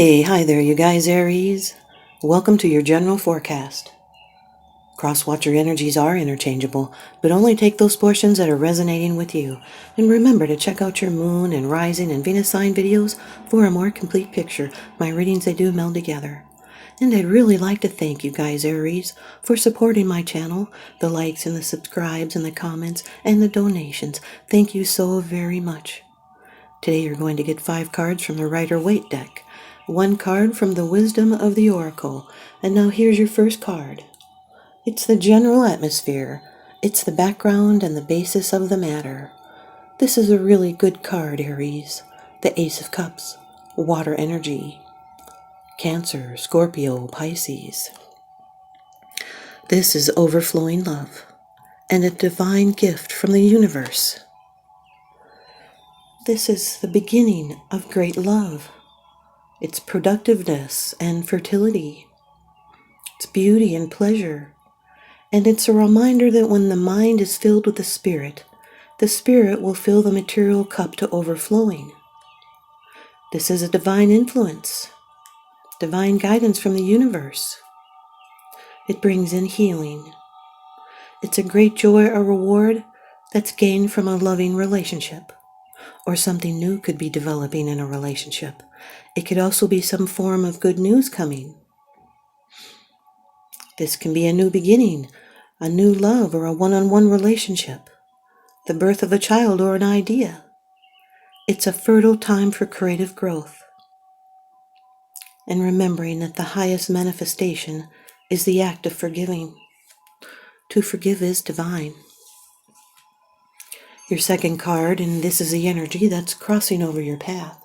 Hi there, you guys, Aries. Welcome to your general forecast. Cross-watcher energies are interchangeable, but only take those portions that are resonating with you. And remember to check out your moon and rising and Venus sign videos for a more complete picture. My readings, they do meld together. And I'd really like to thank you guys, Aries, for supporting my channel, the likes and the subscribes and the comments and the donations. Thank you so very much. Today you're going to get 5 cards from the Rider-Waite deck, 1 card from the Wisdom of the Oracle, and now here's your first card. It's the general atmosphere. It's the background and the basis of the matter. This is a really good card, Aries. The Ace of Cups, water energy. Cancer, Scorpio, Pisces. This is overflowing love and a divine gift from the universe. This is the beginning of great love. It's productiveness and fertility. It's beauty and pleasure. And it's a reminder that when the mind is filled with the Spirit will fill the material cup to overflowing. This is a divine influence, divine guidance from the universe. It brings in healing. It's a great joy or reward that's gained from a loving relationship, or something new could be developing in a relationship. It could also be some form of good news coming. This can be a new beginning, a new love, or a one-on-one relationship, the birth of a child or an idea. It's a fertile time for creative growth. And remembering that the highest manifestation is the act of forgiving. To forgive is divine. Your second card, and this is the energy that's crossing over your path.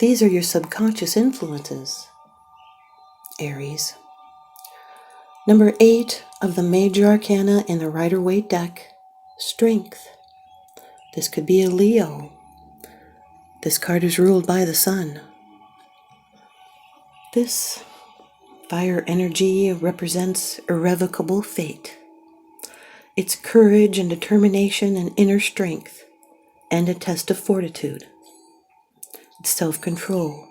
These are your subconscious influences, Aries. Number 8 of the major arcana in the Rider-Waite deck, Strength. This could be a Leo. This card is ruled by the sun. This fire energy represents irrevocable fate. It's courage and determination and inner strength, and a test of fortitude. It's self-control.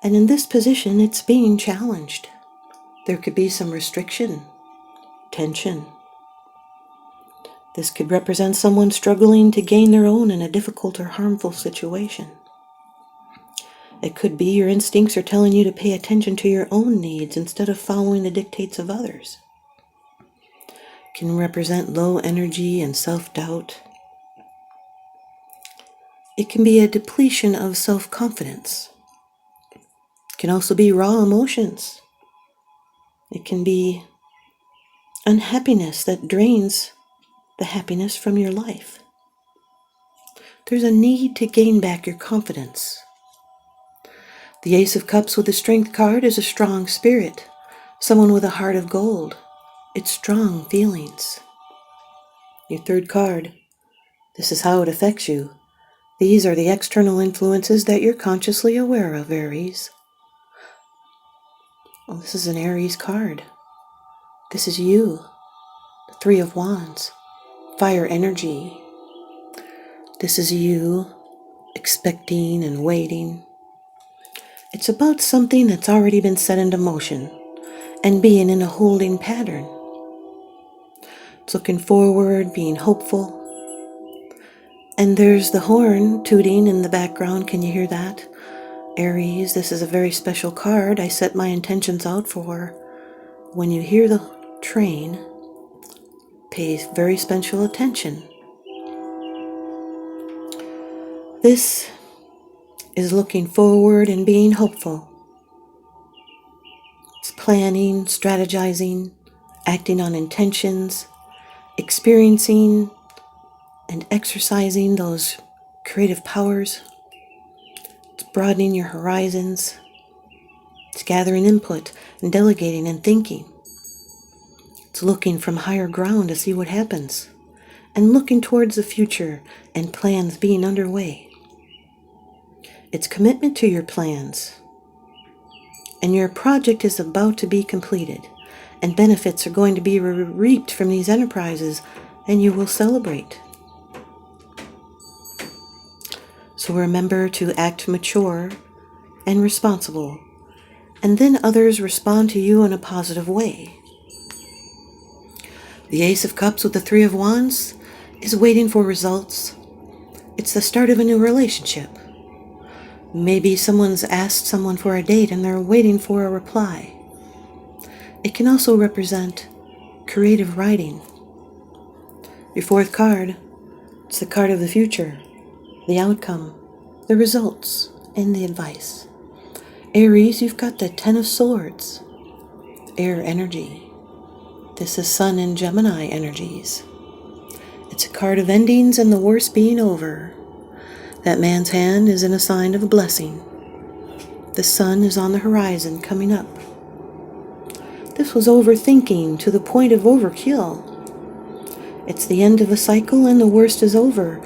And in this position, it's being challenged. There could be some restriction, tension. This could represent someone struggling to gain their own in a difficult or harmful situation. It could be your instincts are telling you to pay attention to your own needs instead of following the dictates of others. It can represent low energy and self-doubt. It can be a depletion of self-confidence. It can also be raw emotions. It can be unhappiness that drains the happiness from your life. There's a need to gain back your confidence. The Ace of Cups with the Strength card is a strong spirit, someone with a heart of gold. It's strong feelings. Your third card, this is how it affects you. These are the external influences that you're consciously aware of, Aries. Well, this is an Aries card. This is you, the 3 of Wands, fire energy. This is you expecting and waiting. It's about something that's already been set into motion and being in a holding pattern. It's looking forward, being hopeful. And there's the horn tooting in the background. Can you hear that? Aries, this is a very special card I set my intentions out for. When you hear the train, pay very special attention. This is looking forward and being hopeful. It's planning, strategizing, acting on intentions, experiencing and exercising those creative powers. It's broadening your horizons. It's gathering input and delegating and thinking. It's looking from higher ground to see what happens and looking towards the future and plans being underway. It's commitment to your plans. And your project is about to be completed, and benefits are going to be reaped from these enterprises, and you will celebrate. So remember to act mature and responsible, and then others respond to you in a positive way. The Ace of Cups with the Three of Wands is waiting for results. It's the start of a new relationship. Maybe someone's asked someone for a date and they're waiting for a reply. It can also represent creative writing. Your fourth card, it's the card of the future, the outcome, the results, and the advice. Aries, you've got the Ten of Swords, air energy. This is Sun and Gemini energies. It's a card of endings and the worst being over. That man's hand is in a sign of a blessing. The sun is on the horizon coming up. This was overthinking to the point of overkill. It's the end of a cycle and the worst is over.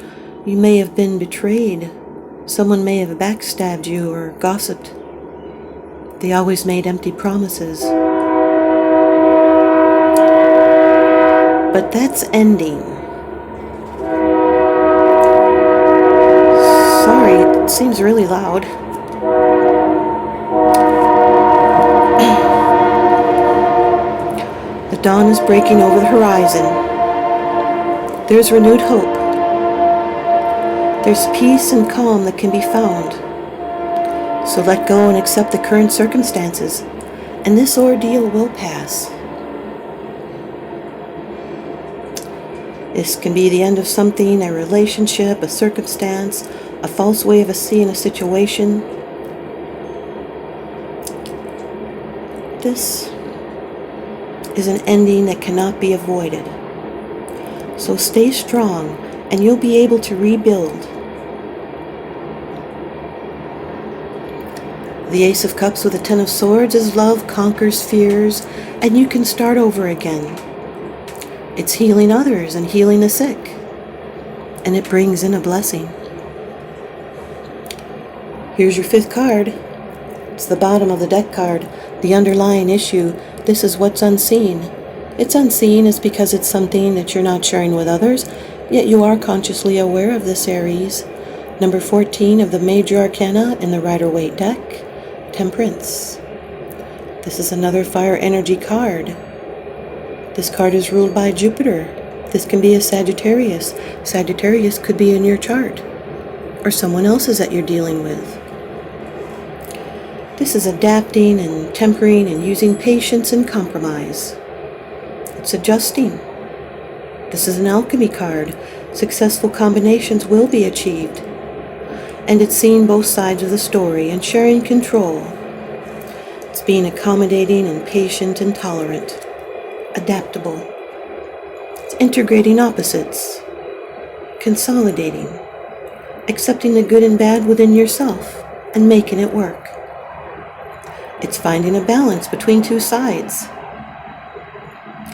You may have been betrayed. Someone may have backstabbed you or gossiped. They always made empty promises. But that's ending. Sorry, it seems really loud. The dawn is breaking over the horizon. There's renewed hope. There's peace and calm that can be found. So let go and accept the current circumstances, and this ordeal will pass. This can be the end of something, a relationship, a circumstance, a false way of seeing a situation. This is an ending that cannot be avoided. So stay strong and you'll be able to rebuild. The Ace of Cups with the Ten of Swords is love conquers fears and you can start over again. It's healing others and healing the sick. And it brings in a blessing. Here's your fifth card. It's the bottom of the deck card. The underlying issue. This is what's unseen. It's unseen is because it's something that you're not sharing with others, yet you are consciously aware of this, Aries. Number 14 of the Major Arcana in the Rider-Waite deck, Temperance. This is another fire energy card. This card is ruled by Jupiter. This can be a Sagittarius. Sagittarius could be in your chart, or someone else's that you're dealing with. This is adapting and tempering and using patience and compromise. It's adjusting. This is an alchemy card. Successful combinations will be achieved. And it's seeing both sides of the story and sharing control. It's being accommodating and patient and tolerant. Adaptable. It's integrating opposites. Consolidating. Accepting the good and bad within yourself and making it work. It's finding a balance between two sides.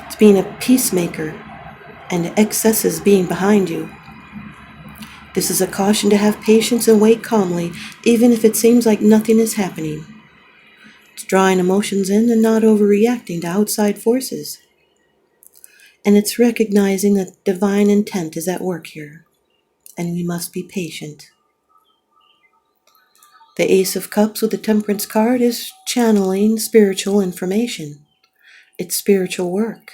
It's being a peacemaker and excesses being behind you. This is a caution to have patience and wait calmly, even if it seems like nothing is happening. It's drawing emotions in and not overreacting to outside forces. And it's recognizing that divine intent is at work here, and we must be patient. The Ace of Cups with the Temperance card is channeling spiritual information. It's spiritual work.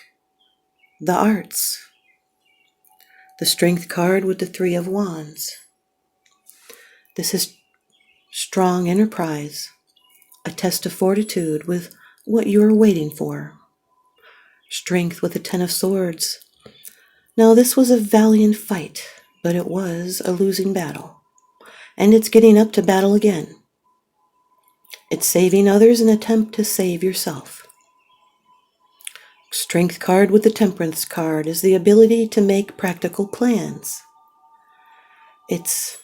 The arts. The Strength card with the Three of Wands. This is strong enterprise. A test of fortitude with what you are waiting for. Strength with the Ten of Swords. Now this was a valiant fight, but it was a losing battle. And it's getting up to battle again. It's saving others in an attempt to save yourself. Strength card with the Temperance card is the ability to make practical plans. It's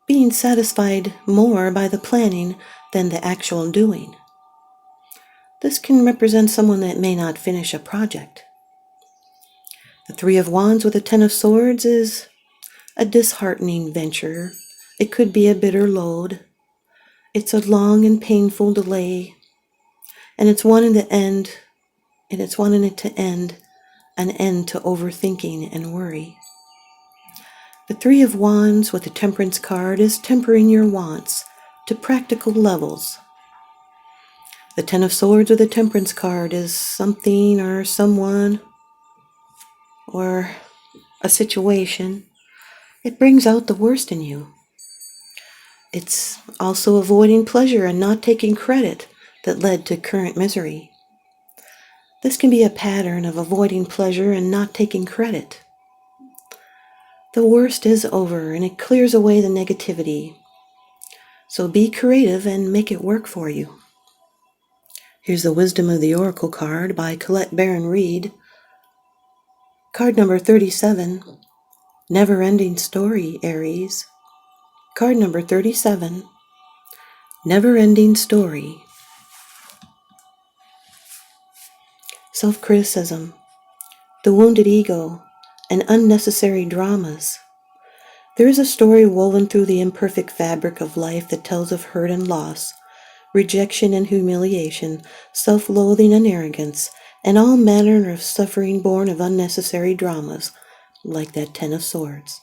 being satisfied more by the planning than the actual doing. This can represent someone that may not finish a project. The Three of Wands with the Ten of Swords is a disheartening venture. It could be a bitter load. It's a long and painful delay, and it's wanting to end, and it's wanting it to end, an end to overthinking and worry. The Three of Wands with the Temperance card is tempering your wants to practical levels. The Ten of Swords with the Temperance card is something or someone or a situation. It brings out the worst in you. It's also avoiding pleasure and not taking credit that led to current misery. This can be a pattern of avoiding pleasure and not taking credit. The worst is over and it clears away the negativity. So be creative and make it work for you. Here's the Wisdom of the Oracle card by Colette Baron Reed. Card number 37, Never-Ending Story, Aries. Card number 37, Never-Ending Story. Self-criticism, the wounded ego, and unnecessary dramas. There is a story woven through the imperfect fabric of life that tells of hurt and loss, rejection and humiliation, self-loathing and arrogance, and all manner of suffering born of unnecessary dramas, like that Ten of Swords.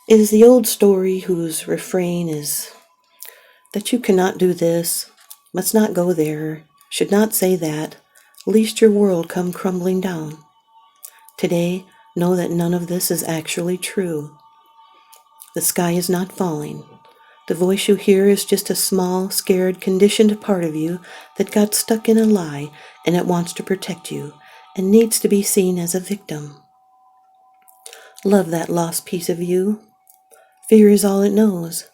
It is the old story whose refrain is that you cannot do this, must not go there, should not say that, lest your world come crumbling down. Today, know that none of this is actually true. The sky is not falling. The voice you hear is just a small, scared, conditioned part of you that got stuck in a lie and it wants to protect you and needs to be seen as a victim. Love that lost piece of you. Fear is all it knows.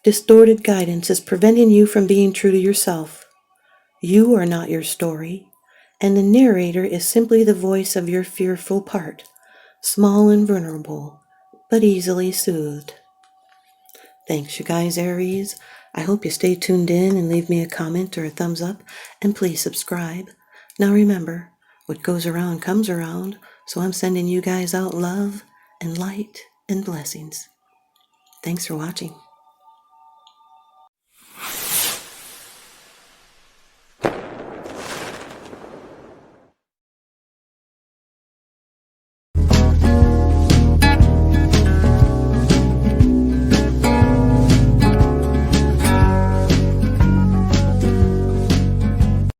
Distorted guidance is preventing you from being true to yourself. You are not your story, and the narrator is simply the voice of your fearful part, small and vulnerable, but easily soothed. Thanks, you guys, Aries. I hope you stay tuned in and leave me a comment or a thumbs up, and please subscribe. Now remember, what goes around comes around, so I'm sending you guys out love and light and blessings. Thanks for watching.